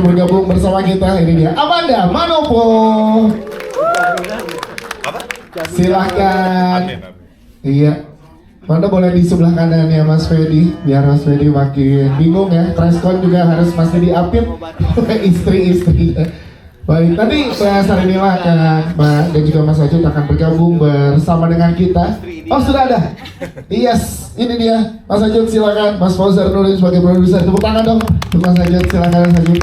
bergabung bersama kita. Ini dia Amanda Manopo. Apa? Silahkan. Amin, amin. Iya, Amanda boleh di sebelah kanan ya Mas Fedi, biar Mas Fedi makin bingung ya. Preskon juga harus masih diapit oleh istri-istrinya. Baik, nanti hari inilah Mbak dan juga Mas Ajut akan bergabung bersama dengan kita. Oh sudah ada. Yes, ini dia Mas Ajut, silakan. Mas Fauzar Nurin sebagai produser. Tepuk tangan dong untuk Mas Ajut, silakan Mas Ajut.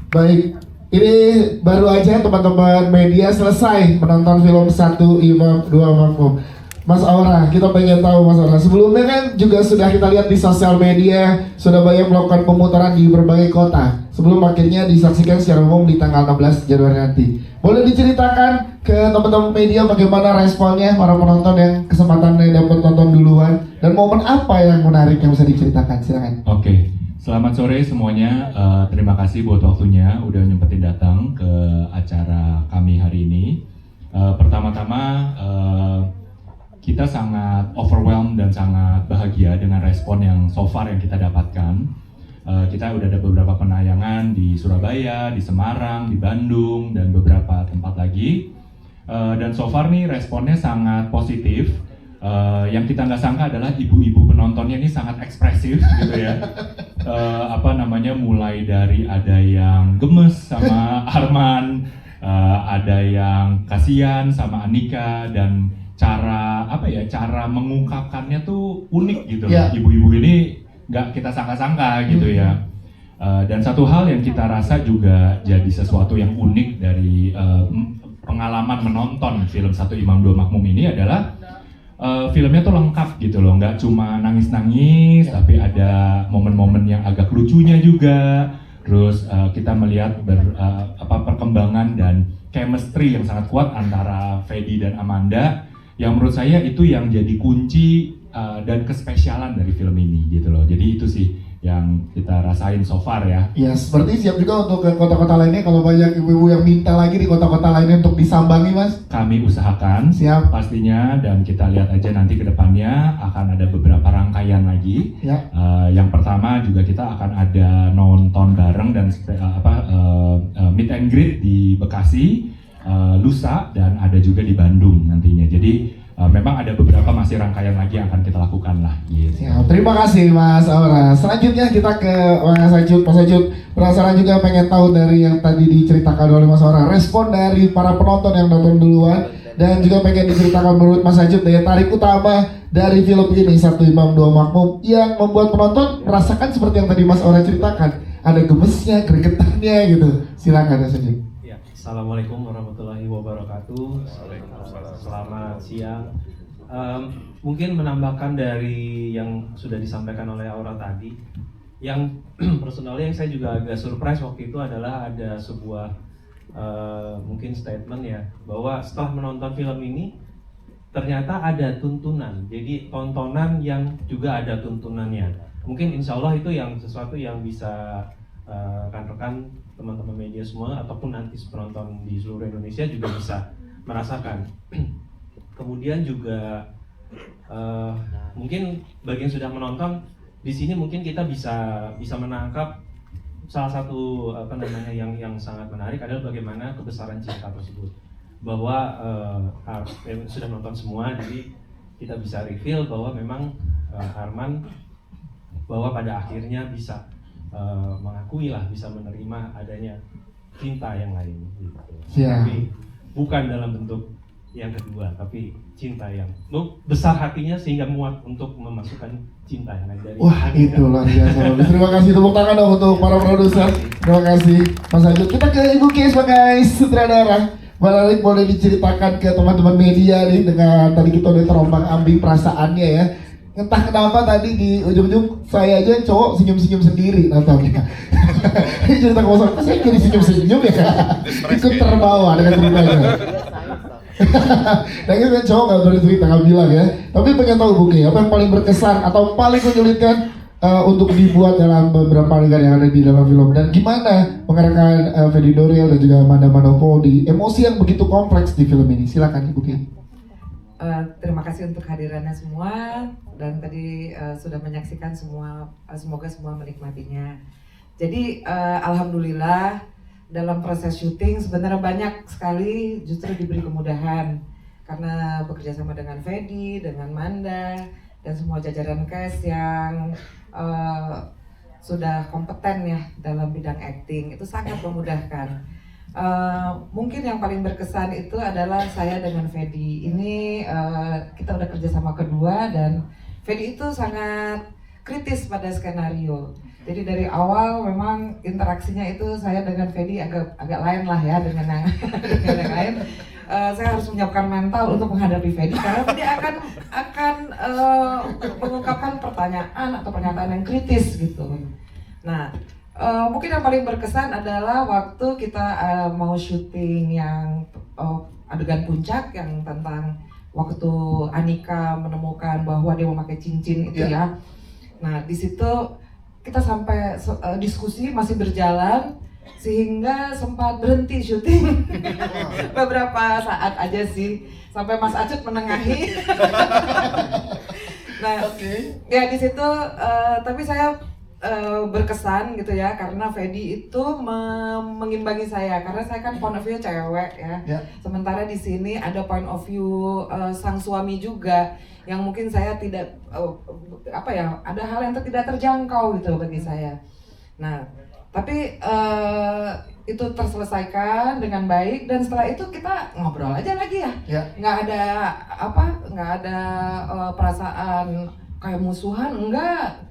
Baik, ini baru aja teman-teman media selesai menonton film 1 Imam 2 Makmum. Mas Aura, kita pengen tahu Mas Aura, sebelumnya kan juga sudah kita lihat di sosial media sudah banyak melakukan pemutaran di berbagai kota sebelum akhirnya disaksikan secara umum di tanggal 16 Januari nanti. Boleh diceritakan ke teman-teman media bagaimana responnya para penonton yang kesempatannya dapat nonton duluan dan momen apa yang menarik yang bisa diceritakan, silakan. Oke, selamat sore semuanya. Terima kasih buat waktunya udah nyempetin datang ke acara kami hari ini. Pertama-tama kita sangat overwhelmed dan sangat bahagia dengan respon yang so far yang kita dapatkan. Kita udah ada beberapa penayangan di Surabaya, di Semarang, di Bandung, dan beberapa tempat lagi. Dan so far nih responnya sangat positif. Yang kita nggak sangka adalah ibu-ibu penontonnya ini sangat ekspresif gitu ya. Mulai dari ada yang gemes sama Arman, ada yang kasihan sama Anika, dan cara mengungkapkannya tuh unik gitu. Yeah. Ibu-ibu ini nggak kita sangka-sangka gitu ya. Dan satu hal yang kita rasa juga jadi sesuatu yang unik dari pengalaman menonton film 1 Imam 2 Makmum ini adalah filmnya tuh lengkap gitu loh, nggak cuma nangis-nangis, tapi ada momen-momen yang agak lucunya juga. Terus kita melihat perkembangan dan chemistry yang sangat kuat antara Fedi dan Amanda, yang menurut saya itu yang jadi kunci dan kespesialan dari film ini gitu loh. Jadi itu sih yang kita rasain so far ya. Yes, berarti siap juga untuk ke kota-kota lainnya kalau banyak ibu-ibu yang minta lagi di kota-kota lainnya untuk disambangi, Mas? Kami usahakan, siap pastinya, dan kita lihat aja nanti ke depannya akan ada beberapa rangkaian lagi. Ya. Yang pertama juga kita akan ada nonton bareng dan meet and greet di Bekasi, lusa, dan ada juga di Bandung nantinya. Jadi memang ada beberapa masih rangkaian lagi yang akan kita lakukan lah gitu. Ya, terima kasih Mas Aura. Selanjutnya kita ke Mas Ajut. Mas Ajut, penasaran juga pengen tahu dari yang tadi diceritakan oleh Mas Aura, respon dari para penonton yang nonton duluan, dan juga pengen diceritakan menurut Mas Ajut daya tarik utama dari film ini 1 Imam 2 Makmum yang membuat penonton merasakan seperti yang tadi Mas Aura ceritakan, ada gemesnya, gregetannya gitu. Silakan Mas Ajut. Assalamualaikum warahmatullahi wabarakatuh. Selamat siang. Mungkin menambahkan dari yang sudah disampaikan oleh Aura tadi, yang personalnya yang saya juga agak surprise waktu itu adalah ada sebuah mungkin statement ya, bahwa setelah menonton film ini ternyata ada tuntunan. Jadi tontonan yang juga ada tuntunannya. Mungkin insya Allah itu yang sesuatu yang bisa rekan-rekan teman-teman media semua ataupun nanti penonton di seluruh Indonesia juga bisa merasakan. Kemudian juga mungkin bagi yang sudah menonton di sini mungkin kita bisa menangkap salah satu yang sangat menarik adalah bagaimana kebesaran cinta tersebut. Bahwa sudah menonton semua, jadi kita bisa reveal bahwa memang Arman bahwa pada akhirnya bisa mengakui lah, bisa menerima adanya cinta yang lain gitu. Yeah. Tapi bukan dalam bentuk yang kedua, tapi cinta yang besar hatinya sehingga muat untuk memasukkan cinta yang lain dari. Wah, itu luar biasa. Terima kasih, tepuk tangan dong untuk para produser. Terima kasih Mas Ajut. Kita ke Ibu Ki sebagai sutradara. Balik boleh diceritakan ke teman-teman media nih, dengan tadi kita udah terombang-ambing perasaannya ya. Entah kenapa tadi di ujung-ujung saya aja cowok senyum-senyum sendiri nontonnya. Ini cerita kosong, saya jadi senyum-senyum ya. Ikut terbawa dengan ceritanya. Nah itu kan cowok nggak boleh cerita, nggak bilang ya. Tapi pengen tahu Buki, apa yang paling berkesan atau paling menyulitkan untuk dibuat dalam beberapa adegan yang ada di dalam film, dan gimana mengarahkan Fedi Dorel dan juga Amanda Manopo di emosi yang begitu kompleks di film ini. Silakan Ibu Ki. Terima kasih untuk hadirannya semua, dan tadi sudah menyaksikan semua, semoga semua menikmatinya. Jadi alhamdulillah dalam proses syuting sebenarnya banyak sekali justru diberi kemudahan karena bekerja sama dengan Fedi, dengan Manda dan semua jajaran cast yang sudah kompeten ya dalam bidang acting, itu sangat memudahkan. Mungkin yang paling berkesan itu adalah saya dengan Fedi. Ini kita udah kerjasama kedua dan Fedi itu sangat kritis pada skenario. Jadi dari awal memang interaksinya itu saya dengan Fedi agak lain lah ya dengan yang lain. Saya harus menyiapkan mental untuk menghadapi Fedi karena Fedi akan mengungkapkan pertanyaan atau pernyataan yang kritis gitu. Nah, mungkin yang paling berkesan adalah waktu kita mau syuting yang adegan puncak yang tentang waktu Anika menemukan bahwa dia memakai cincin itu ya. Nah, di situ kita sampai diskusi masih berjalan sehingga sempat berhenti syuting beberapa saat aja sih sampai Mas Acut menengahi. Nah, ya di situ tapi saya berkesan gitu ya karena Fedi itu mengimbangi saya karena saya kan point of view cewek ya. Sementara di sini ada point of view sang suami juga yang mungkin saya tidak ada hal yang tidak terjangkau gitu bagi saya. Nah, tapi itu terselesaikan dengan baik dan setelah itu kita ngobrol aja lagi ya. Nggak ada perasaan kayak musuhan, enggak.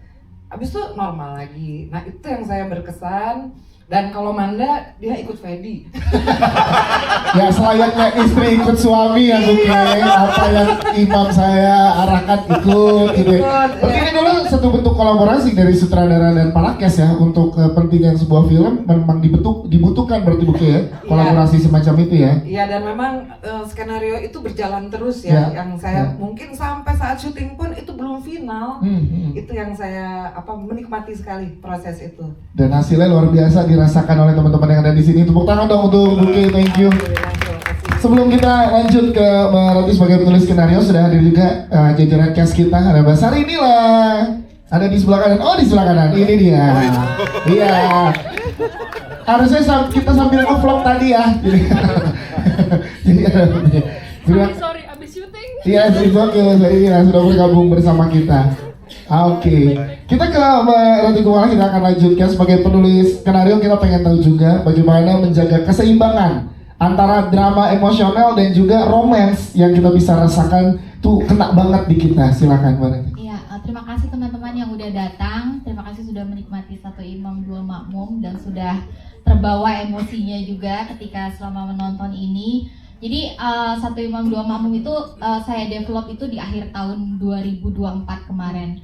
Habis itu normal lagi. Nah, itu yang saya berkesan. Dan kalau Manda, dia ikut Fedi. Ya selayaknya istri ikut suami ya Buki. Apa yang imam saya arahkan ikut gitu. Oke, ini dulu satu bentuk kolaborasi dari sutradara dan Parakes ya untuk kepentingan sebuah film memang dibutuhkan berarti Buki ya kolaborasi semacam itu ya. Iya, dan memang skenario itu berjalan terus ya. Yang saya mungkin sampai saat syuting pun itu belum final. Itu yang saya menikmati sekali proses itu. Dan hasilnya luar biasa dirasakan oleh teman-teman yang ada di sini. Tepuk tangan dong untuk Buki, thank you. Sebelum kita lanjut ke Roti sebagai penulis skenario, sudah hadir juga jajaran cast kita. Ada Mbak Sari inilah. Ada di sebelah kanan. Oh, di sebelah kanan. Ini dia. Iya. Harusnya kita sambil nge-vlog tadi ya. Jadi sorry, abis syuting. Iya, oke. Iya, sudah bergabung bersama kita. Oke, kita ke Mbak Roti Kumala, kita akan lanjutkan sebagai penulis skenario. Kita pengen tahu juga bagaimana menjaga keseimbangan antara drama emosional dan juga romance yang kita bisa rasakan tuh kena banget di kita. Silakan Mbak Roti. Iya, terima kasih teman-teman yang udah datang. Terima kasih sudah menikmati Satu Imam Dua Makmum dan sudah terbawa emosinya juga ketika selama menonton ini. Jadi Satu Imam Dua Makmum itu saya develop itu di akhir tahun 2024 kemarin.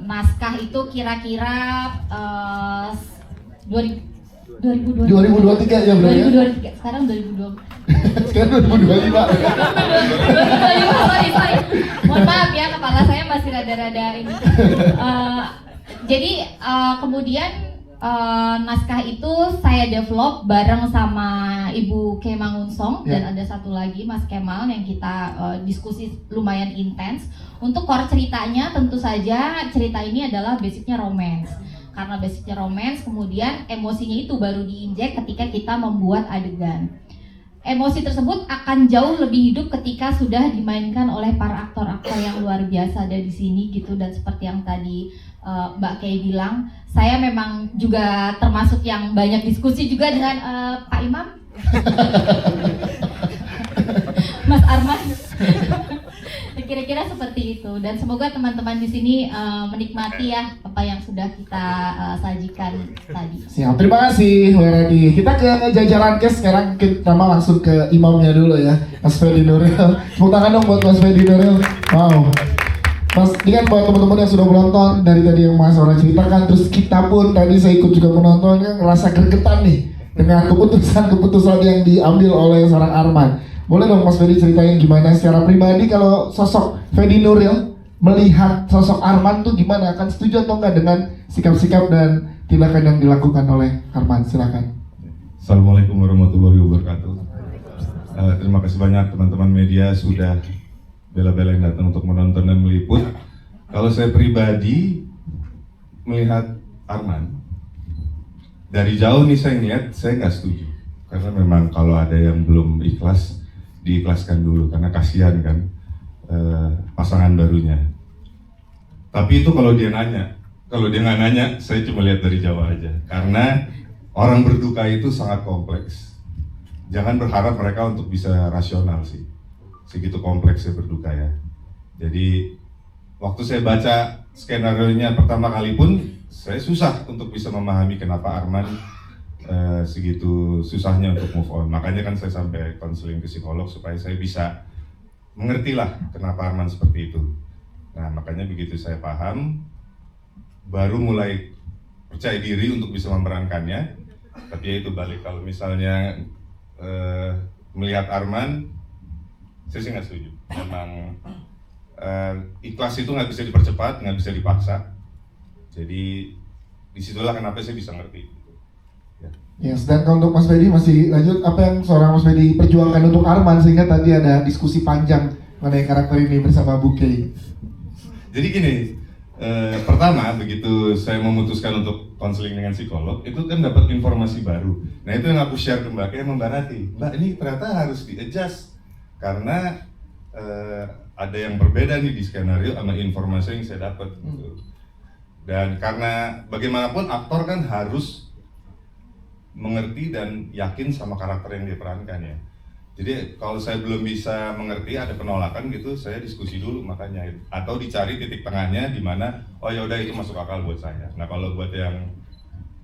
Naskah itu kira-kira 2023 ya bro ya? 2023, sekarang 2020. Sekarang 2025. Sorry. Mohon maaf ya, kepala saya masih rada-rada ini. Jadi kemudian naskah itu saya develop bareng sama Ibu Kemangunsong dan ada satu lagi Mas Kemal yang kita diskusi lumayan intens. Untuk core ceritanya tentu saja cerita ini adalah basicnya romance. Karena basicnya romance, kemudian emosinya itu baru diinjek ketika kita membuat adegan. Emosi tersebut akan jauh lebih hidup ketika sudah dimainkan oleh para aktor-aktor yang luar biasa ada di sini gitu. Dan seperti yang tadi Mbak Kay bilang, saya memang juga termasuk yang banyak diskusi juga dengan Pak Imam, Mas Arman. Kira-kira seperti itu. Dan semoga teman-teman di sini menikmati ya apa yang sudah kita sajikan tadi. Siap, terima kasih Mbak Rati. Kita ke jajaran cast sekarang, kita langsung ke imamnya dulu ya, Mas Fedi Nuril. Tepuk tangan dong buat Mas Fedi Nuril. Wow. Mas, ini kan buat teman-teman yang sudah menonton dari tadi yang Mas Ora ceritakan, terus kita pun tadi saya ikut juga menonton, kan ngerasa gregetan nih dengan keputusan yang diambil oleh seorang Arman. Boleh dong Mas Fedi ceritain gimana secara pribadi kalau sosok Fedi Nuril melihat sosok Arman tuh gimana? Akan setuju atau enggak dengan sikap-sikap dan tindakan yang dilakukan oleh Arman? Silakan. Assalamualaikum warahmatullahi wabarakatuh. Terima kasih banyak teman-teman media sudah bela-belain datang untuk menonton dan meliput. Kalau saya pribadi melihat Arman, dari jauh nih saya ngeliat, saya nggak setuju. Karena memang kalau ada yang belum ikhlas, diikhlaskan dulu karena kasihan kan pasangan barunya. Tapi itu kalau dia nanya. Kalau dia nggak nanya, saya cuma lihat dari jauh aja. Karena orang berduka itu sangat kompleks. Jangan berharap mereka untuk bisa rasional sih. Segitu kompleksnya berduka ya. Jadi waktu saya baca skenario-nya pertama kali pun, saya susah untuk bisa memahami kenapa Arman segitu susahnya untuk move on. Makanya kan saya sampai konseling ke psikolog supaya saya bisa mengerti lah kenapa Arman seperti itu. Nah makanya begitu saya paham, baru mulai percaya diri untuk bisa memerankannya. Tapi ya itu balik, kalau misalnya melihat Arman, saya sih nggak setuju. Memang ikhlas itu nggak bisa dipercepat, nggak bisa dipaksa. Jadi disitulah kenapa saya bisa ngerti. Yes, dan kalau untuk Mas Fedi masih lanjut apa yang seorang Mas Fedi perjuangkan untuk Arman, sehingga tadi ada diskusi panjang mengenai karakter ini bersama Bu Kay. Jadi gini, pertama begitu saya memutuskan untuk konseling dengan psikolog, itu kan dapat informasi baru. Nah itu yang aku share ke Mbak Kay sama Mbak Rati. Mbak, ini ternyata harus di-adjust karena ada yang berbeda nih di skenario sama informasi yang saya dapat. Gitu. Dan karena bagaimanapun aktor kan harus mengerti dan yakin sama karakter yang dia perankan ya. Jadi kalau saya belum bisa mengerti, ada penolakan gitu, saya diskusi dulu makanya, atau dicari titik tengahnya di mana oh ya udah itu masuk akal buat saya. Nah kalau buat yang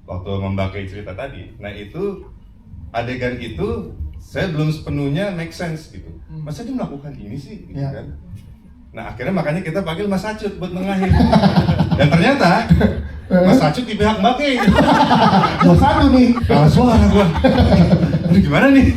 waktu memakai cerita tadi, nah itu adegan itu saya belum sepenuhnya make sense gitu. Masa dia melakukan ini sih gitu Ya. kan. Nah akhirnya makanya kita panggil Mas Acut buat nengahin. Dan ternyata Mas Acut di pihak Mbak Kay. Gua satu nih. Kalah suara gua. Aduh gimana nih?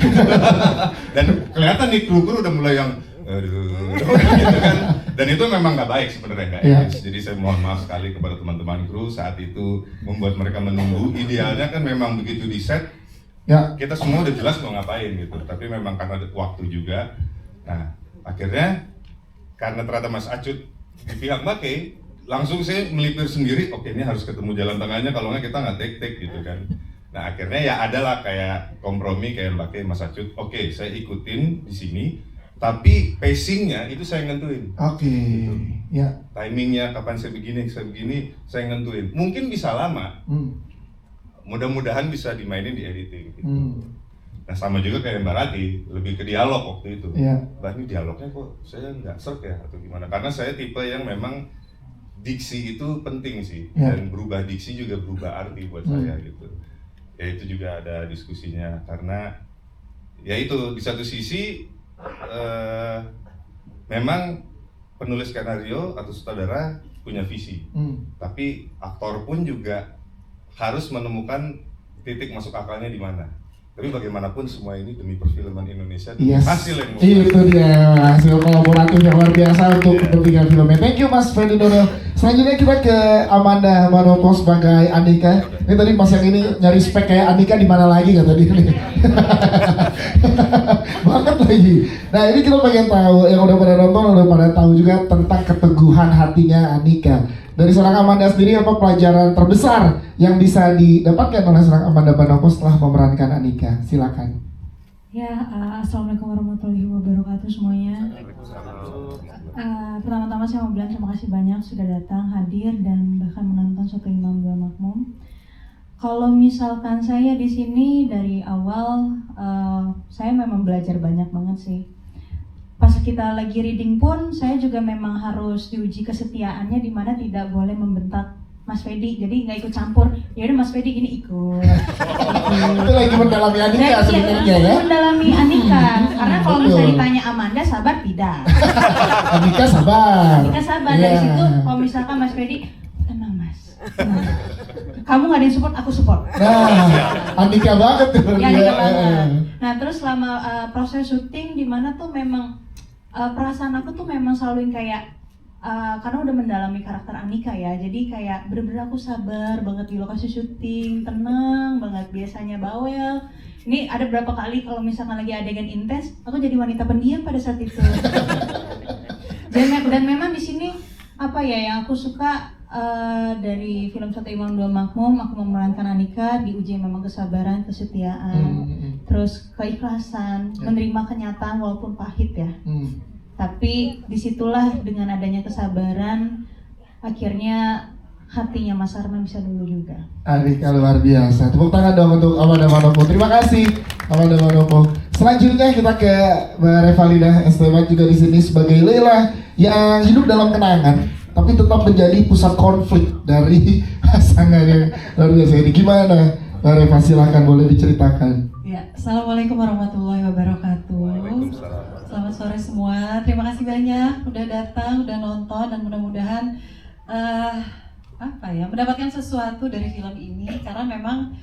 Dan kelihatan nih kru-kru udah mulai yang aduh gitu kan. Dan itu memang nggak baik sebenarnya, nggak Iya. etis. Jadi saya mohon maaf sekali kepada teman-teman kru saat itu membuat mereka menunggu. Idealnya kan memang begitu di set, Ya, kita semua udah jelas mau ngapain gitu. Tapi memang karena ada waktu juga. Nah akhirnya karena ternyata Mas Acut di pihak Mbak Kay, langsung saya melipir sendiri, oke ini harus ketemu jalan tengahnya, kalau nggak kita nggak take gitu kan. Nah akhirnya ya adalah kayak kompromi kayak Mbak Kay, Mas Acut, oke saya ikutin di sini, tapi pacingnya itu saya nentuin. oke. Ya. Timingnya kapan saya begini, saya nentuin. Mungkin bisa lama, mudah-mudahan bisa dimainin di editing. Gitu. Nah sama juga kayak Mbak Rati, lebih ke dialog waktu itu. Iya. Mbak ini dialognya kok saya nggak serk ya atau gimana? Karena saya tipe yang memang diksi itu penting sih, Iya. dan berubah diksi juga berubah arti buat saya gitu. Ya itu juga ada diskusinya karena ya itu di satu sisi memang penulis skenario atau sutradara punya visi, tapi aktor pun juga harus menemukan titik masuk akalnya di mana. Tapi bagaimanapun semua ini demi perfilman Indonesia, demi Yes. hasil yang Itu dia hasil kolaboratif yang luar biasa untuk kepentingan filmnya. Thank you Mas Fedi Dono. Selanjutnya kita ke Amanda Manopo sebagai Andika. Ini tadi Mas yang ini nyari spek kayak Andika di mana lagi kata dia. Banget lagi. Nah ini kita pengen tahu, yang udah pada nonton udah pada tahu juga tentang keteguhan hatinya Andika. Dari seorang Amanda sendiri, apa pelajaran terbesar yang bisa didapatkan oleh seorang Amanda Manopo setelah memerankan Andika? Silakan. Ya, assalamualaikum warahmatullahi wabarakatuh semuanya. Pertama-tama saya mau bilang terima kasih banyak sudah datang, hadir dan bahkan menonton Satu Imam Dua Makmum. Kalau misalkan saya di sini dari awal, saya memang belajar banyak banget sih. Pas kita lagi reading pun, saya juga memang harus diuji kesetiaannya, di mana tidak boleh membentak Mas Fedi, jadi nggak ikut campur. Ya udah Mas Fedi gini ikut. Itu lagi mendalami Andika sebenarnya ya. Mendalami Andika, karena kalau Betul. misalnya ditanya Amanda sabar tidak. Andika sabar. Andika sabar Iya. dari situ. Kalau misalkan Mas Fedi, tenang Mas. Tenang. Kamu nggak ada yang support, aku support. Nah, Andika banget tuh. Ya, dia. Andika banget. Nah terus selama proses syuting, dimana tuh memang perasaan aku tuh memang selalu yang kayak karena udah mendalami karakter Andika ya, jadi kayak bener-bener aku sabar banget di lokasi syuting, tenang banget, biasanya bawel. Ini ada berapa kali kalau misalkan lagi adegan intens, aku jadi wanita pendiam pada saat itu. Dan memang di sini apa ya yang aku suka, dari film Satu Imam Dua Makmum, aku memerankan Anika, diuji memang kesabaran, kesetiaan, terus keikhlasan, menerima kenyataan walaupun pahit ya. Tapi disitulah dengan adanya kesabaran, akhirnya hatinya Mas Arman bisa dulu juga. Anika luar biasa. Tepuk tangan dong untuk Amanda Manopo. Terima kasih Amanda Manopo. Selanjutnya kita ke Mbak Revalina Esteban juga di sini sebagai Leila yang hidup dalam kenangan tapi tetap menjadi pusat konflik dari pasangannya luar biasa ini. Gimana Mbak Reva, silahkan boleh diceritakan. Ya, Assalamualaikum warahmatullahi wabarakatuh. Selamat sore semua. Terima kasih banyak udah datang, udah nonton, dan mudah-mudahan mendapatkan sesuatu dari film ini, karena memang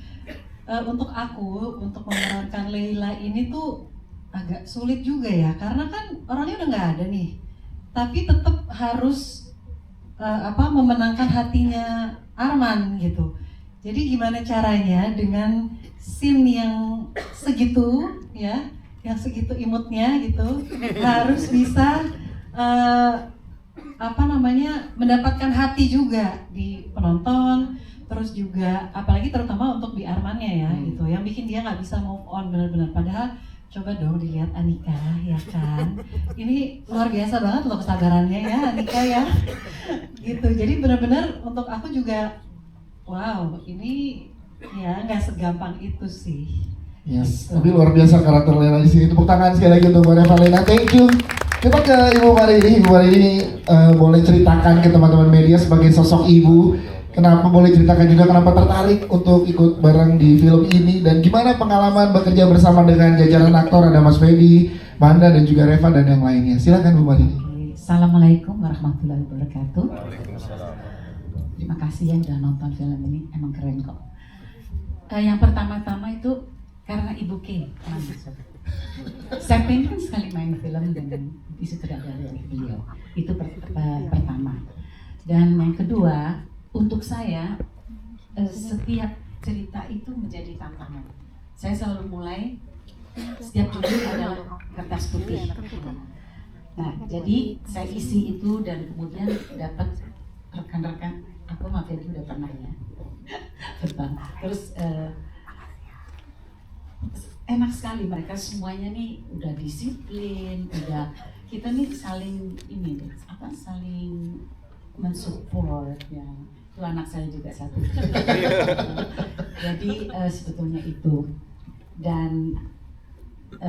untuk aku untuk memerankan Leila ini tuh agak sulit juga ya, karena kan orangnya udah nggak ada nih, tapi tetap harus memenangkan hatinya Arman gitu. Jadi gimana caranya dengan scene yang segitu ya, yang segitu imutnya gitu, harus bisa mendapatkan hati juga di penonton, terus juga apalagi terutama untuk di Armannya ya gitu, yang bikin dia nggak bisa move on benar-benar. Padahal coba dong dilihat Anika ya kan, ini luar biasa banget loh kesabarannya ya Anika ya gitu. Jadi benar-benar untuk aku juga wow, ini ya nggak segampang itu sih. Yes, tapi luar biasa karakter Leila di sini. Tepuk tangan sekali lagi untuk Mbak Revalina. Thank you. Kita ke Ibu Marini. Ibu Marini boleh ceritakan ke teman-teman media sebagai sosok ibu, kenapa boleh ceritakan juga kenapa tertarik untuk ikut bareng di film ini, dan gimana pengalaman bekerja bersama dengan jajaran aktor, ada Mas Fedi, Manda, dan juga Reva dan yang lainnya. Silakan Bu Marini. Assalamualaikum warahmatullahi wabarakatuh. Terima kasih yang udah nonton film ini, emang keren kok. Yang pertama-tama itu karena Ibu K. Saya pengen sekali main film dengan disutradarai oleh beliau. Itu pertama. Dan yang kedua, untuk saya setiap cerita itu menjadi tantangan. Saya selalu mulai setiap judul adalah kertas putih. Nah, jadi saya isi itu dan kemudian dapat rekan-rekan. Aku sama Fedi udah pernah ya. Terus enak sekali, mereka semuanya nih udah disiplin, udah kita nih saling saling mensupport ya. Itu anak saya juga satu. Jadi sebetulnya itu, dan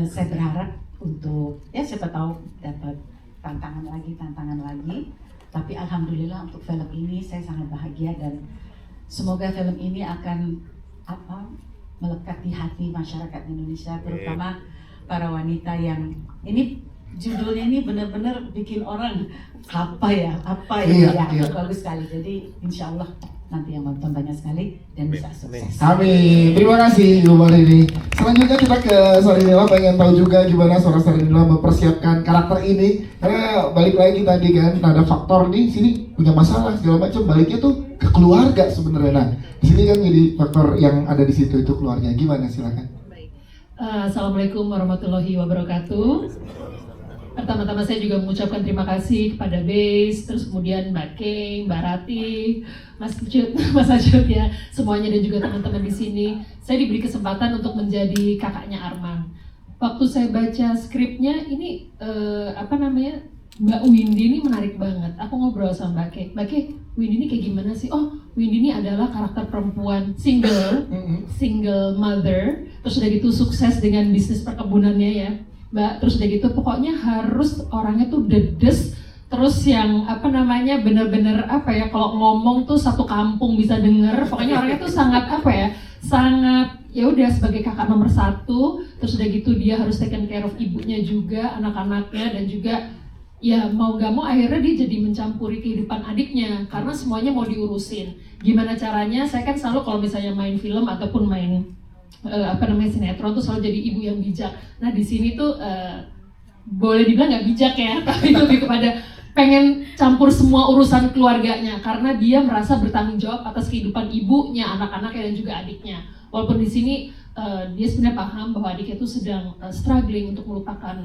saya berharap untuk ya siapa tahu dapat tantangan lagi. Tapi alhamdulillah untuk film ini saya sangat bahagia, dan semoga film ini akan melekat di hati masyarakat Indonesia, terutama para wanita yang ini judulnya ini benar-benar bikin orang apa ya bagus sekali. Jadi insya Allah nanti yang nonton banyak sekali dan bisa sukses. Amin. Terima kasih Ibu Marini. Selanjutnya kita ke Sarinila, pengen tahu juga gimana seorang Sarinila mempersiapkan karakter ini. Karena balik lagi tadi kan ada faktor di sini punya masalah segala macam, baliknya tuh ke keluarga sebenarnya. Nah, di sini kan jadi faktor yang ada di situ itu keluarga. Gimana, silakan. Assalamualaikum warahmatullahi wabarakatuh. Pertama-tama saya juga mengucapkan terima kasih kepada Base, terus kemudian Mbak Kay, Mbak Rati, Mas Ajut ya, semuanya, dan juga teman-teman di sini. Saya diberi kesempatan untuk menjadi kakaknya Arman. Waktu saya baca skripnya ini Mbak Windy ini menarik banget. Aku ngobrol sama Mbak Kay, Windy ini kayak gimana sih? Oh, Windy ini adalah karakter perempuan single mother, terus udah gitu sukses dengan bisnis perkebunannya ya Mbak, terus udah gitu pokoknya harus orangnya tuh dedes, terus yang bener-bener kalau ngomong tuh satu kampung bisa denger, pokoknya orangnya tuh sangat ya udah sebagai kakak nomor 1, terus udah gitu dia harus taken care of ibunya juga, anak-anaknya, dan juga ya mau gak mau akhirnya dia jadi mencampuri kehidupan adiknya karena semuanya mau diurusin. Gimana caranya? Saya kan selalu kalau misalnya main film ataupun main sinetron tuh selalu jadi ibu yang bijak. Nah di sini tuh boleh dibilang nggak bijak ya, tapi lebih kepada pengen campur semua urusan keluarganya karena dia merasa bertanggung jawab atas kehidupan ibunya, anak-anaknya, dan juga adiknya. Walaupun di sini dia sebenarnya paham bahwa adiknya tuh sedang struggling untuk melupakan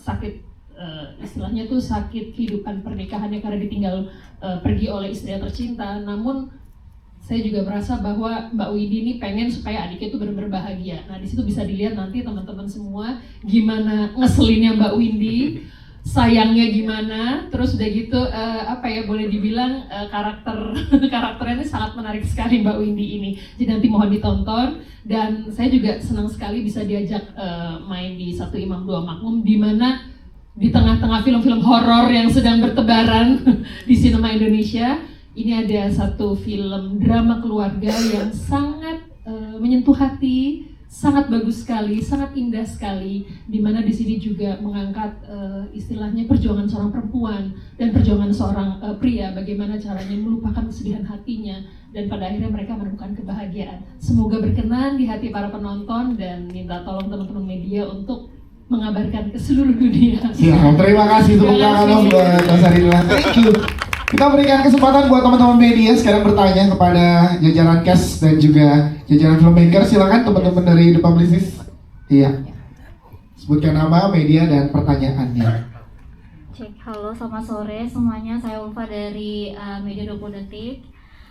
sakit istilahnya tuh sakit kehidupan pernikahannya karena ditinggal pergi oleh istri yang tercinta. Namun saya juga merasa bahwa Mbak Windy ini pengen supaya adiknya itu benar-benar bahagia. Nah di situ bisa dilihat nanti teman-teman semua gimana ngeselinnya Mbak Windy, sayangnya gimana, terus udah gitu boleh dibilang karakternya ini sangat menarik sekali Mbak Windy ini. Jadi nanti mohon ditonton, dan saya juga senang sekali bisa diajak main di Satu Imam Dua Makmum, di mana di tengah-tengah film-film horor yang sedang bertebaran di sinema Indonesia, ini ada satu film drama keluarga yang sangat menyentuh hati, sangat bagus sekali, sangat indah sekali, di mana di sini juga mengangkat istilahnya perjuangan seorang perempuan dan perjuangan seorang pria, bagaimana caranya melupakan kesedihan hatinya dan pada akhirnya mereka menemukan kebahagiaan. Semoga berkenan di hati para penonton, dan minta tolong teman-teman media untuk mengabarkan ke seluruh dunia. Siap, terima kasih tepuk tangan dong buat Mas Arina. Thank you. Kita berikan kesempatan buat teman-teman media sekarang bertanya kepada jajaran cast dan juga jajaran filmmaker. Silakan teman-teman dari The Publicist. Iya. Sebutkan nama, media, dan pertanyaannya. Cek, halo selamat sore semuanya, saya Ulfa dari Media 20 Detik.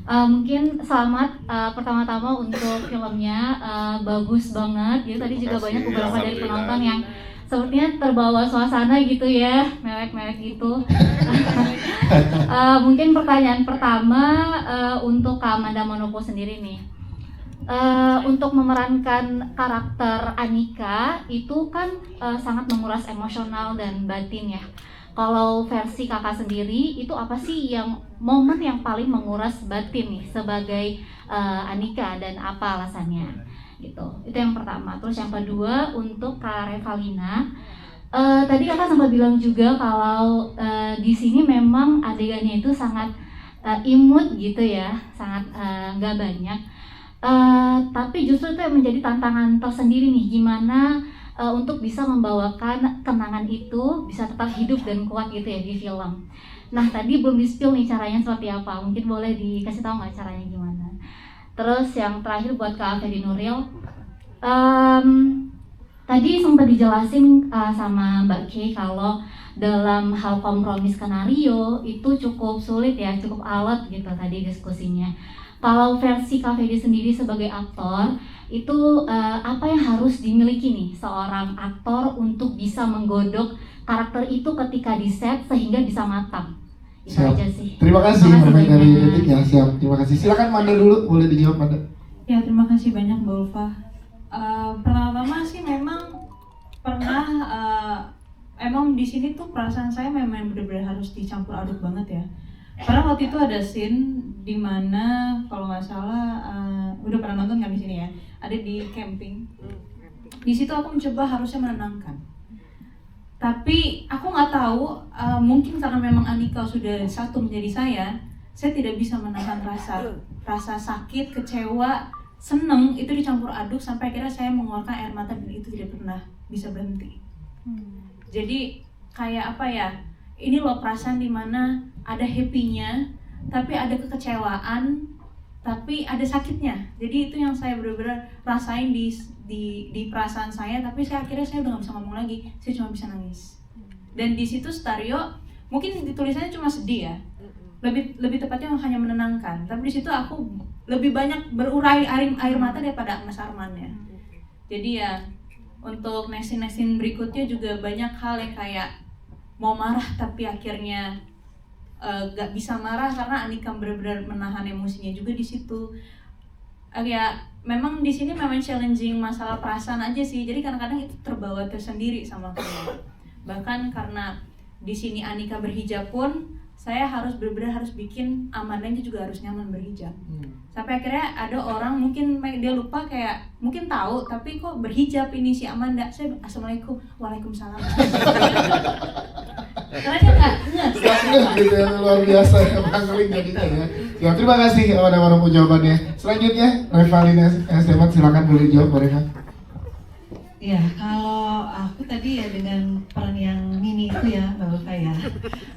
Mungkin selamat pertama-tama untuk filmnya, bagus banget. Jadi tadi juga banyak beberapa dari penonton yang sepertinya terbawa suasana gitu ya, mewek-mewek gitu. Mungkin pertanyaan pertama untuk Kak Amanda Manopo sendiri nih. Untuk memerankan karakter Anika itu kan sangat menguras emosional dan batin ya. Kalau versi kakak sendiri, itu apa sih yang momen yang paling menguras batin nih sebagai Anika, dan apa alasannya? Gitu. Itu yang pertama. Terus yang kedua untuk Kak Revalina, tadi kakak sempat bilang juga kalau di sini memang adegannya itu sangat imut gitu ya, sangat nggak banyak. Tapi justru itu yang menjadi tantangan tersendiri nih, gimana untuk bisa membawakan kenangan itu bisa tetap hidup dan kuat gitu ya di film. Nah tadi belum di-spill nih caranya seperti apa, mungkin boleh dikasih tahu nggak caranya gimana? Terus yang terakhir buat Kak Fedi Nuril, tadi sempat dijelasin sama Mbak Kay kalau dalam hal kompromi skenario itu cukup sulit ya, cukup alot gitu tadi diskusinya. Kalau versi Kak Fedi sendiri sebagai aktor, itu apa yang harus dimiliki nih seorang aktor untuk bisa menggodok karakter itu ketika di set sehingga bisa matang? Itu Siap. aja sih. Terima kasih Mbak dari Detik ya. Siap, terima kasih. Silakan Manda dulu, boleh dijawab Manda. Ya, terima kasih banyak Mbak Ulfa. Pertama-tama sih memang pernah emang di sini tuh perasaan saya memang benar-benar harus dicampur aduk banget ya. Karena waktu itu ada scene di mana kalau nggak salah udah pernah nonton kan di sini ya, ada di camping. Di situ aku mencoba harusnya menenangkan. Tapi aku nggak tahu, mungkin karena memang Anika sudah satu menjadi saya tidak bisa menahan rasa sakit, kecewa, seneng itu dicampur aduk sampai akhirnya saya mengeluarkan air mata dan itu tidak pernah bisa berhenti. Jadi kayak apa ya? Ini loh perasaan dimana ada happy-nya, tapi ada kekecewaan, tapi ada sakitnya. Jadi itu yang saya benar-benar rasain di perasaan saya, tapi akhirnya saya udah nggak bisa ngomong lagi, saya cuma bisa nangis. Dan di situ Stario mungkin ditulisannya cuma sedih ya, lebih tepatnya hanya menenangkan, tapi di situ aku lebih banyak berurai air mata daripada Agnes Arman-nya. Jadi ya untuk next scene berikutnya juga banyak hal yang kayak mau marah tapi akhirnya gak bisa marah karena Anika benar-benar menahan emosinya juga di situ. Ya memang di sini memang challenging masalah perasaan aja sih. Jadi kadang-kadang itu terbawa tersendiri sama aku. Bahkan karena di sini Anika berhijab pun saya harus benar-benar harus bikin Amandanya juga harus nyaman berhijab. Sampai akhirnya ada orang mungkin dia lupa kayak mungkin tahu tapi kok berhijab ini si Amanda. Saya assalamualaikum, waalaikumsalam. Karena dia nggak gitu ya, luar biasa ya, pangling jadinya ya. Ya terima kasih kepada para jawabannya. Selanjutnya Revalina Estemat, silakan boleh jawab mereka. Ya, kalau aku tadi ya dengan peran yang mini itu ya Mbak Ulfa ya.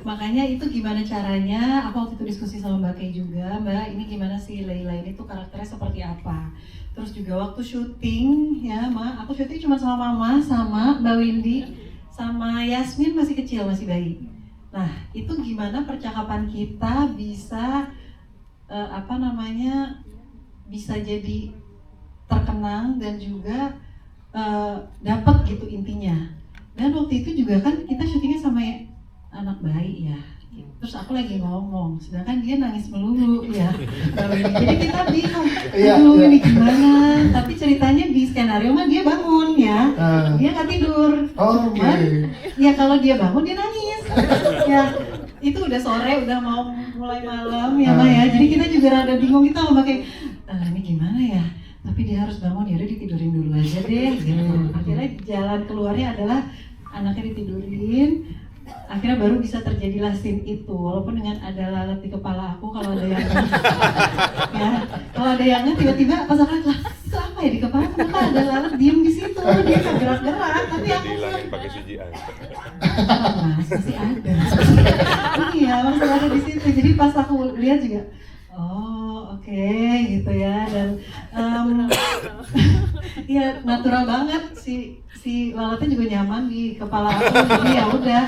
Makanya itu gimana caranya, aku waktu itu diskusi sama Mbak Kay juga, Mbak ini gimana sih Leila ini tuh karakternya seperti apa. Terus juga waktu syuting ya, aku syuting cuma sama Mama sama Mbak Windy sama Yasmin masih kecil, masih bayi. Nah, itu gimana percakapan kita bisa bisa jadi terkenang dan juga dapat gitu intinya. Dan waktu itu juga kan kita syutingnya sama anak bayi ya. Terus aku lagi ngomong, sedangkan dia nangis melulu ya. Jadi kita bingung, ini gimana? Tapi ceritanya di skenario mah dia bangun ya, dia nggak tidur. Cuman ya kalau dia bangun dia nangis. Ya itu udah sore, udah mau mulai malam ya Mah ya. Jadi kita juga rada bingung, kita mau pakai ini gimana ya? Tapi dia harus bangun, ya udah ditidurin dulu aja deh. Gitu. Akhirnya jalan keluarnya adalah anaknya ditidurin. Akhirnya baru bisa terjadilah scene itu, walaupun dengan ada lalat di kepala aku. Kalau ada yang ya, kalau ada yang tiba-tiba pas aku lihat, lah itu apa ya di kepala aku, kenapa ada lalat diem di situ, dia nggak gerak-gerak, tapi aku dihilangin pakai CGI. masih ada. Iya, masih ada di situ. Jadi pas aku lihat juga, oke, gitu ya. Dan ya natural banget si lalatnya juga nyaman di kepala aku. Jadi ya udah,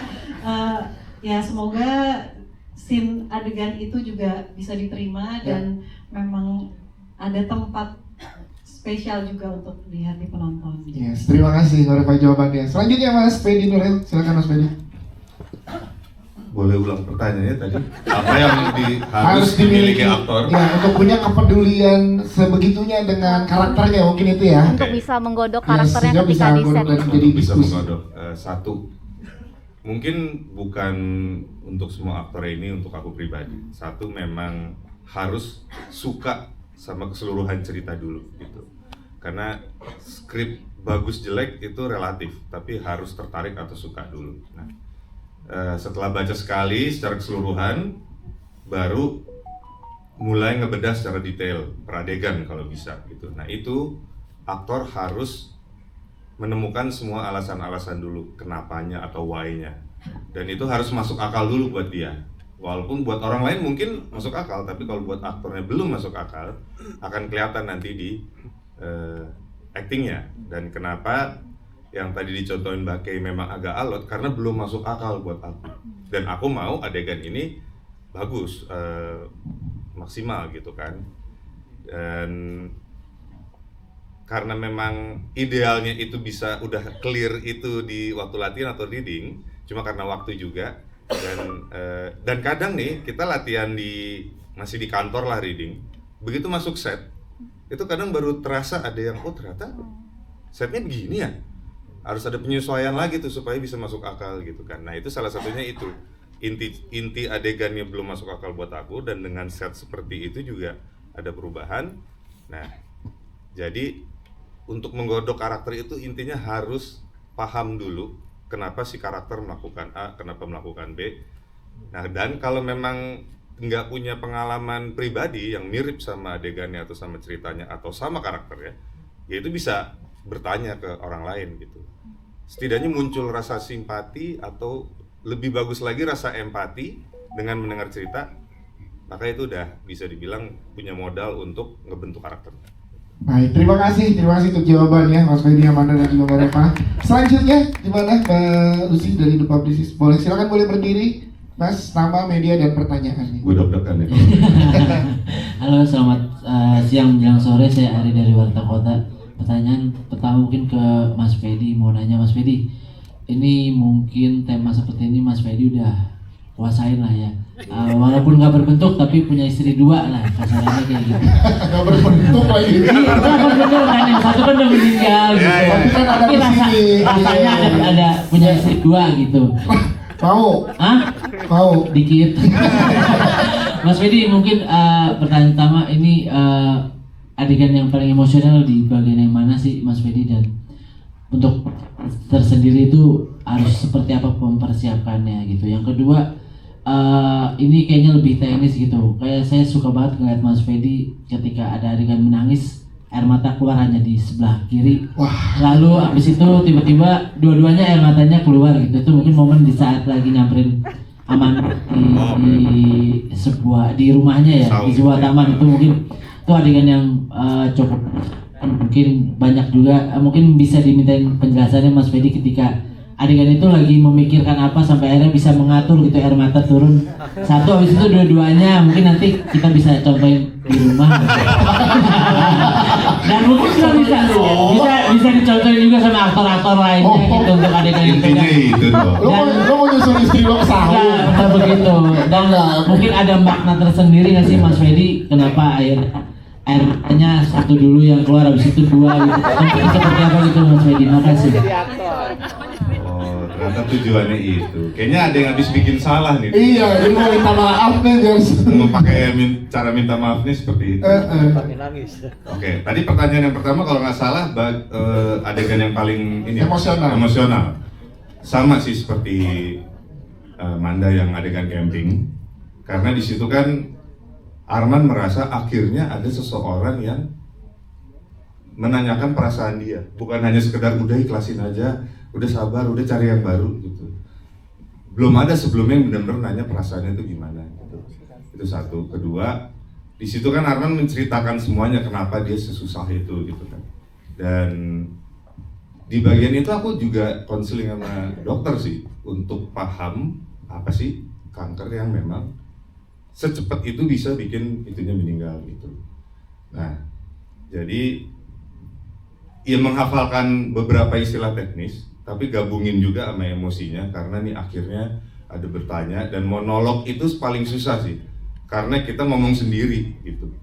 ya semoga scene adegan itu juga bisa diterima dan memang ada tempat spesial juga untuk di hati penonton. Yes, terima kasih Pak jawabannya. Selanjutnya Mas Fedi Nuril, silakan Mas Fedi. Boleh ulang pertanyaannya tadi? Apa yang harus dimiliki aktor? Ya, untuk punya kepedulian sebegitunya dengan karakternya mungkin itu ya. Untuk bisa menggodok karakternya ketika di set. Bisa menggodok. Satu, mungkin bukan untuk semua aktor ini, untuk aku pribadi. Satu, memang harus suka sama keseluruhan cerita dulu gitu. Karena skrip bagus jelek itu relatif, tapi harus tertarik atau suka dulu. Nah, setelah baca sekali secara keseluruhan, baru mulai ngebedah secara detail peradegan kalau bisa gitu. Nah, itu aktor harus menemukan semua alasan-alasan dulu, kenapanya atau why-nya, dan itu harus masuk akal dulu buat dia. Walaupun buat orang lain mungkin masuk akal, tapi kalau buat aktornya belum masuk akal, akan kelihatan nanti di actingnya. Dan kenapa yang tadi dicontohin Mbak Kay memang agak alot, karena belum masuk akal buat aku. Dan aku mau adegan ini bagus, maksimal gitu kan. Dan karena memang idealnya itu bisa udah clear itu di waktu latihan atau reading, cuma karena waktu juga. Dan kadang nih kita latihan masih di kantor lah reading, begitu masuk set itu kadang baru terasa ada yang ternyata setnya begini ya, harus ada penyesuaian lagi tuh supaya bisa masuk akal gitu kan. Nah, itu salah satunya itu inti adegannya belum masuk akal buat aku, dan dengan set seperti itu juga ada perubahan. Nah, jadi untuk menggodok karakter itu intinya harus paham dulu kenapa si karakter melakukan A, kenapa melakukan B. Nah, dan kalau memang nggak punya pengalaman pribadi yang mirip sama adegannya atau sama ceritanya atau sama karakternya, ya itu bisa bertanya ke orang lain gitu. Setidaknya muncul rasa simpati atau lebih bagus lagi rasa empati dengan mendengar cerita, maka itu udah bisa dibilang punya modal untuk ngebentuk karakter. Baik, terima kasih untuk jawabannya Mas Fedi, Amanda dan juga Mbak Reva. Selanjutnya gimana Mbak Lucy dari The Publicist? Silakan boleh berdiri, Mas, nama, media, dan pertanyaannya. Gue deg-degan ya. Halo, selamat siang menjelang sore, saya Ari dari Warta Kota. Pertanyaan pertama mungkin ke Mas Fedi, mau nanya Mas Fedi, ini mungkin tema seperti ini Mas Fedi udah kuasain lah ya. Walaupun nggak berbentuk tapi punya istri 2 lah, kasarannya kayak gitu. Nggak berbentuk lagi. Iya, berbentuk kan, yang satu kan udah meninggal gitu. Tapi rasanya ada punya istri 2 gitu. Mau? Mau? Dikit. Mas Fedi, mungkin pertanyaan pertama ini adegan yang paling emosional di bagian yang mana sih Mas Fedi, dan untuk tersendiri itu harus seperti apa mempersiapkannya gitu. Yang kedua, ini kayaknya lebih teknis gitu. Kayak saya suka banget ngeliat Mas Fedi ketika ada adegan menangis, air mata keluar hanya di sebelah kiri. Wah. Lalu abis itu tiba-tiba dua-duanya air matanya keluar gitu. Itu mungkin momen di saat lagi nyamperin Aman di rumahnya ya, di sebuah taman. Itu mungkin itu adegan yang cukup mungkin banyak juga, mungkin bisa dimintain penjelasannya Mas Fedi ketika adegan itu lagi memikirkan apa sampai akhirnya bisa mengatur gitu air mata turun satu, habis itu dua-duanya mungkin nanti kita bisa contohin di rumah dan mungkin bisa dicontohin juga sama aktor-aktor lainnya gitu untuk adegan itu. Intinya itu dong. Lo mau nyusul istri lo ke sahur. Nah, begitu. Dan mungkin ada makna tersendiri nggak sih Mas Fedi kenapa air matanya satu dulu yang keluar, habis itu dua gitu. Seperti apa gitu Mas Fedi? Makasih. Oh, ternyata tujuannya itu. Kayaknya ada yang habis bikin salah nih. Iya, ini mau minta maaf nih guys. Mau pakai cara minta maafnya seperti itu. Oke, tadi pertanyaan yang pertama kalau nggak salah adegan yang paling ini emosional. Sama sih seperti Manda yang adegan camping. Karena di situ kan Arman merasa akhirnya ada seseorang yang menanyakan perasaan dia, bukan hanya sekedar udah ikhlasin aja, udah sabar, udah cari yang baru gitu. Belum ada sebelumnya yang benar-benar nanya perasaannya itu gimana gitu. Itu satu. Kedua, di situ kan Arman menceritakan semuanya kenapa dia sesusah itu gitu kan. Dan di bagian itu aku juga konseling sama dokter sih untuk paham apa sih kanker yang memang secepat itu bisa bikin itunya meninggal gitu. Nah, jadi ia menghafalkan beberapa istilah teknis, tapi gabungin juga sama emosinya karena nih akhirnya ada bertanya dan monolog itu paling susah sih, karena kita ngomong sendiri gitu.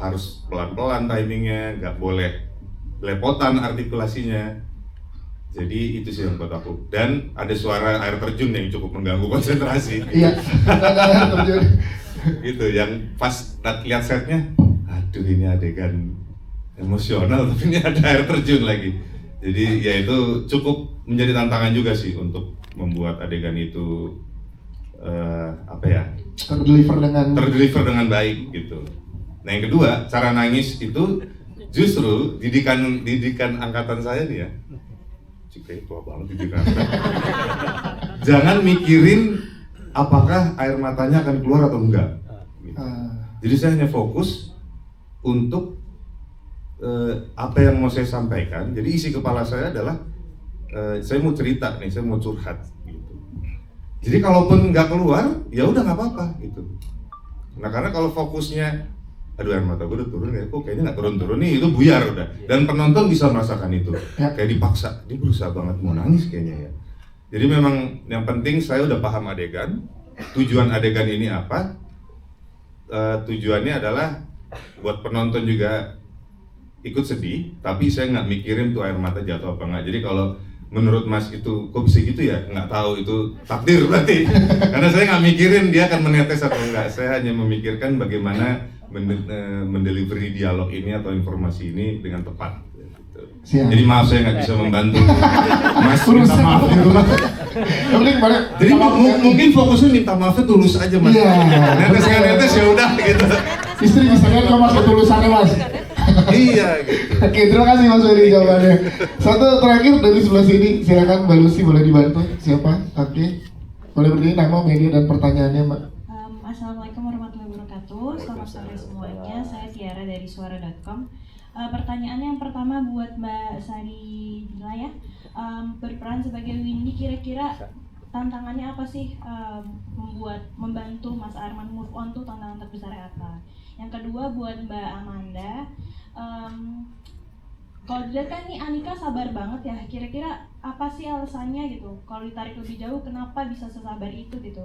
Harus pelan-pelan timingnya, nggak boleh lepotan artikulasinya. Jadi itu sih yang buat aku. Dan ada suara air terjun yang cukup mengganggu konsentrasi. Iya, ada air terjun. Itu yang pas lihat setnya, aduh ini adegan emosional tapi ini ada air terjun lagi. Jadi ya itu cukup menjadi tantangan juga sih untuk membuat adegan itu terdeliver dengan baik gitu. Nah yang kedua, cara nangis itu justru didikan angkatan saya nih ya. Kayak tua banget didikan. Jangan mikirin apakah air matanya akan keluar atau enggak. Gitu. Jadi saya hanya fokus untuk apa yang mau saya sampaikan. Jadi isi kepala saya adalah saya mau cerita nih, saya mau curhat gitu. Jadi kalaupun nggak keluar, ya udah nggak apa-apa gitu. Nah karena kalau fokusnya, aduh air mata gue udah turun ya, kok kayaknya nggak turun-turun nih, itu buyar udah. Dan penonton bisa merasakan itu, kayak dipaksa, dia berusaha banget mau nangis kayaknya ya. Jadi memang yang penting saya udah paham adegan, tujuan adegan ini apa. Tujuannya adalah buat penonton juga ikut sedih, tapi saya nggak mikirin tuh air mata jatuh apa nggak. Jadi kalau menurut Mas itu kok bisa gitu ya, nggak tahu itu takdir berarti. Karena saya nggak mikirin dia akan menetes atau enggak, saya hanya memikirkan bagaimana mendelivery dialog ini atau informasi ini dengan tepat. Siap. Jadi maaf saya nggak bisa membantu Mas, minta maaf di rumah. Jadi mungkin fokusnya minta maafnya tulus aja Mas. Netes nggak netes ya udah gitu. Istri bisa lihat kok Mas ketulusannya Mas. Iya gitu. Oke, terima kasih Mas Ferry jawabannya. Satu terakhir dari sebelah sini, silakan Mbak Lucy boleh dibantu. Siapa? Oke. Boleh berdiri nama, media dan pertanyaannya Mbak. Assalamualaikum warahmatullahi wabarakatuh. Selamat sore semuanya. Saya Tiara dari suara.com. Pertanyaan yang pertama buat Mbak Sari Dila ya. Berperan sebagai Windy, kira-kira tantangannya apa sih membantu Mas Arman move on tuh tantangan terbesarnya apa? Yang kedua buat Mbak Amanda, kalau dilihat kan nih Anika sabar banget ya, kira-kira apa sih alasannya gitu? Kalau ditarik lebih jauh, kenapa bisa sesabar itu gitu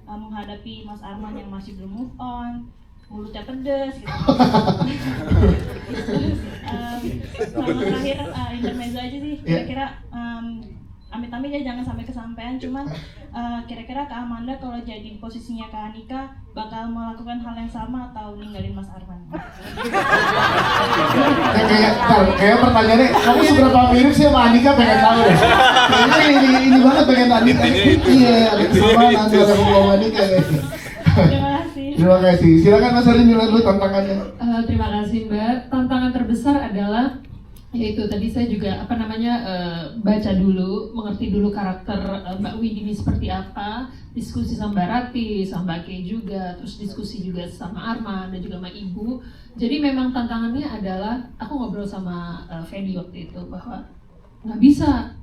menghadapi Mas Arman yang masih belum move on, mulutnya pedes gitu. Sama terakhir intermezzo aja sih, kira-kira amit-amit ya jangan sampai kesampaian, cuman kira-kira Kak Amanda kalau jadi posisinya Kak Anika bakal melakukan hal yang sama atau ninggalin Mas Arman? Kayak pertanyaannya, kamu seberapa mirip sih sama Anika, pengen tahu deh. Kayaknya ini banget pengen Anika. Iya, ada kesamaan antara sama Anika. Terima kasih. Terima kasih. Silakan Mas Arlin nilai dulu tantangannya. Terima kasih Mbak. Tantangan terbesar adalah yaitu tadi saya juga baca dulu, mengerti dulu karakter Mbak Windy ini seperti apa, diskusi sama Mbak Rati, sama Mbak Kay juga, terus diskusi juga sama Arman dan juga sama Ibu. Jadi memang tantangannya adalah aku ngobrol sama Fedi waktu itu bahwa nggak bisa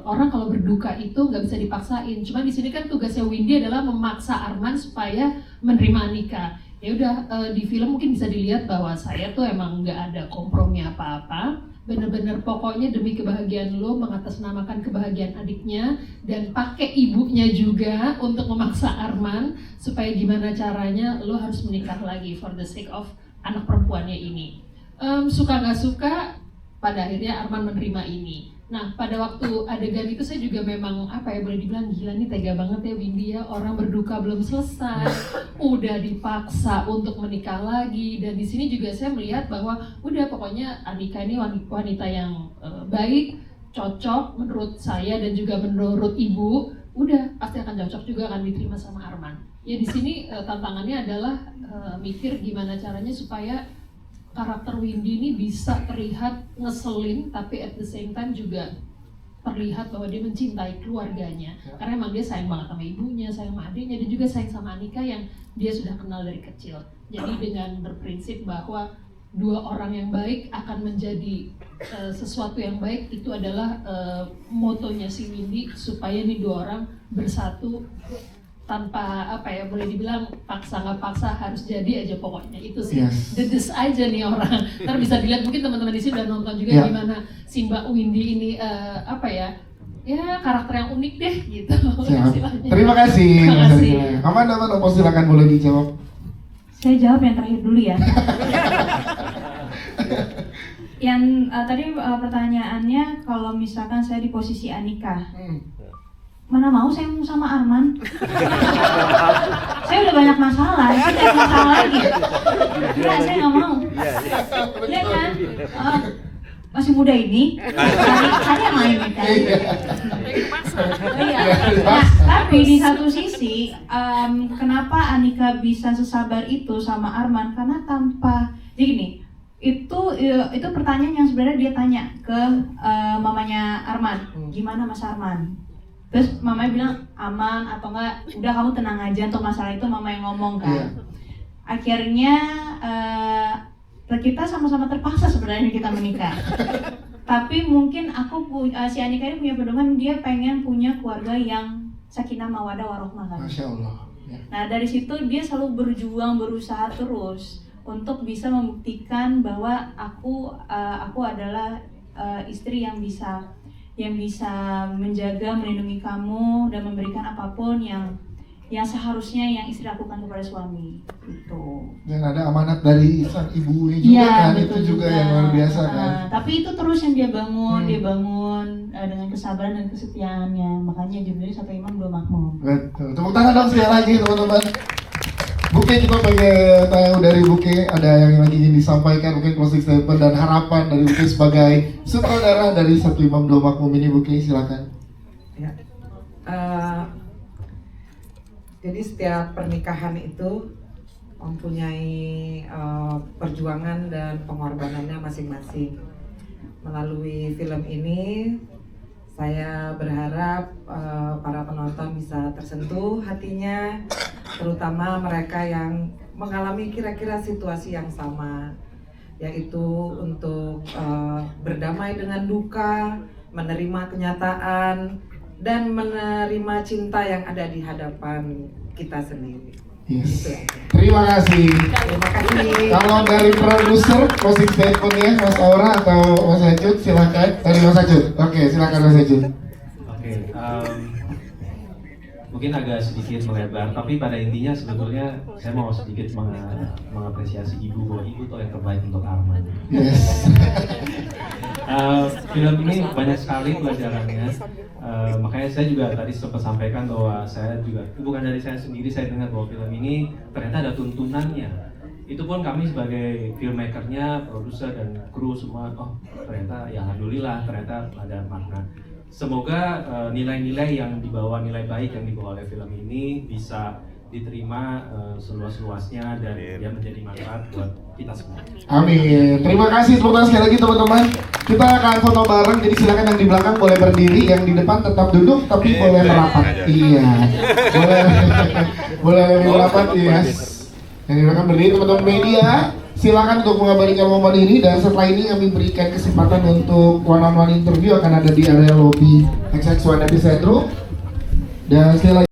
orang kalau berduka itu nggak bisa dipaksain. Cuma di sini kan tugasnya Windy adalah memaksa Arman supaya menerima Anika. Ya udah, di film mungkin bisa dilihat bahwa saya tuh emang nggak ada kompromi apa-apa. Bener-bener pokoknya demi kebahagiaan lo, mengatasnamakan kebahagiaan adiknya, dan pakai ibunya juga untuk memaksa Arman supaya gimana caranya lo harus menikah lagi for the sake of anak perempuannya ini. Suka nggak suka, pada akhirnya Arman menerima ini. Nah, pada waktu adegan itu saya juga memang boleh dibilang gila nih, tega banget ya Windy ya, orang berduka belum selesai udah dipaksa untuk menikah lagi. Dan di sini juga saya melihat bahwa udah, pokoknya Anika ini wanita yang baik, cocok menurut saya dan juga menurut ibu, udah pasti akan cocok juga, akan diterima sama Arman. Ya di sini tantangannya adalah mikir gimana caranya supaya karakter Windy ini bisa terlihat ngeselin, tapi at the same time juga terlihat bahwa dia mencintai keluarganya. Karena emang dia sayang banget sama ibunya, sayang sama adiknya, dan juga sayang sama Anika yang dia sudah kenal dari kecil. Jadi dengan berprinsip bahwa dua orang yang baik akan menjadi sesuatu yang baik, itu adalah motonya si Windy, supaya nih dua orang bersatu tanpa boleh dibilang paksa nggak paksa, harus jadi aja pokoknya. Itu sih dedes aja nih orang. Ntar bisa dilihat, mungkin teman-teman di sini udah nonton juga gimana si Mbak Windy ini karakter yang unik deh gitu. Terima kasih. Aman, Opo, silakan boleh dijawab. Saya jawab yang terakhir dulu ya. Yang tadi pertanyaannya, kalau misalkan saya di posisi Anika, mana mau saya mau sama Arman? Saya udah banyak masalah, saya banyak masalah lagi. Enggak, saya nggak mau. Lihat kan, masih muda ini, hari yang lain kan. Iya. Nah, tapi di satu sisi, kenapa Anika bisa sesabar itu sama Arman? Karena jadi gini, itu pertanyaan yang sebenarnya dia tanya ke mamanya Arman, gimana Mas Arman? Terus mamanya bilang aman atau enggak, udah kamu tenang aja, untuk masalah itu mama yang ngomong kan. Akhirnya kita sama-sama terpaksa sebenarnya kita menikah. Tapi mungkin si Anika ini punya pedoman, dia pengen punya keluarga yang sakinah mawaddah warahmah kan. Masya Allah. Nah dari situ dia selalu berjuang, berusaha terus untuk bisa membuktikan bahwa aku adalah istri yang bisa menjaga, melindungi kamu dan memberikan apapun yang seharusnya yang istri lakukan kepada suami itu. Dan ada amanat dari sang ibunya juga kan, itu juga yang luar biasa kan. Tapi itu terus yang dia bangun, dengan kesabaran dan kesetiaannya. Makanya judulnya Satu Imam Dua Makmum. Betul. Tepuk tangan dong sekali lagi teman-teman. Buke, kita pengen tahu dari Buke, ada yang lagi ingin disampaikan, mungkin closing statement dan harapan dari Buke sebagai sutradara dari Satu Imam Dua Makmum ini. Buke, silakan. Ya. Jadi setiap pernikahan itu mempunyai perjuangan dan pengorbanannya masing-masing. Melalui film ini, saya berharap para penonton bisa tersentuh hatinya, terutama mereka yang mengalami kira-kira situasi yang sama, yaitu untuk berdamai dengan duka, menerima kenyataan, dan menerima cinta yang ada di hadapan kita sendiri. Yes. Terima kasih. Terima kasih. Kalau dari produser, closing statement-nya Mas Aura atau Mas Ajud, silakan. Dari Mas Ajud. Oke, silakan Mas Ajud. Oke, mungkin agak sedikit melebar, tapi pada intinya sebetulnya saya mau sedikit mengapresiasi ibu, bahwa ibu tuh yang terbaik untuk Arman. Yes. Film ini banyak sekali pelajarannya. Makanya saya juga tadi sempat sampaikan bahwa saya juga, bukan dari saya sendiri, saya dengar bahwa film ini ternyata ada tuntunannya. Itu pun kami sebagai filmmakernya, produser dan kru semua, ternyata ya alhamdulillah ternyata ada makna. Semoga nilai-nilai yang dibawa, nilai baik yang dibawa oleh film ini bisa diterima seluas-luasnya dan dia menjadi manfaat buat kita semua. Amin. Terima kasih, tepuk tangan sekali lagi teman-teman. Kita akan foto bareng, jadi silakan yang di belakang boleh berdiri, yang di depan tetap duduk tapi boleh merapat. Iya. Boleh lebih merapat, iya. Yang di belakang berdiri teman-teman media. silakan untuk mengabadikan momen ini, dan setelah ini kami berikan kesempatan untuk one-on-one interview akan ada di area lobby XX1 Epicentrum. Dan sekali lagi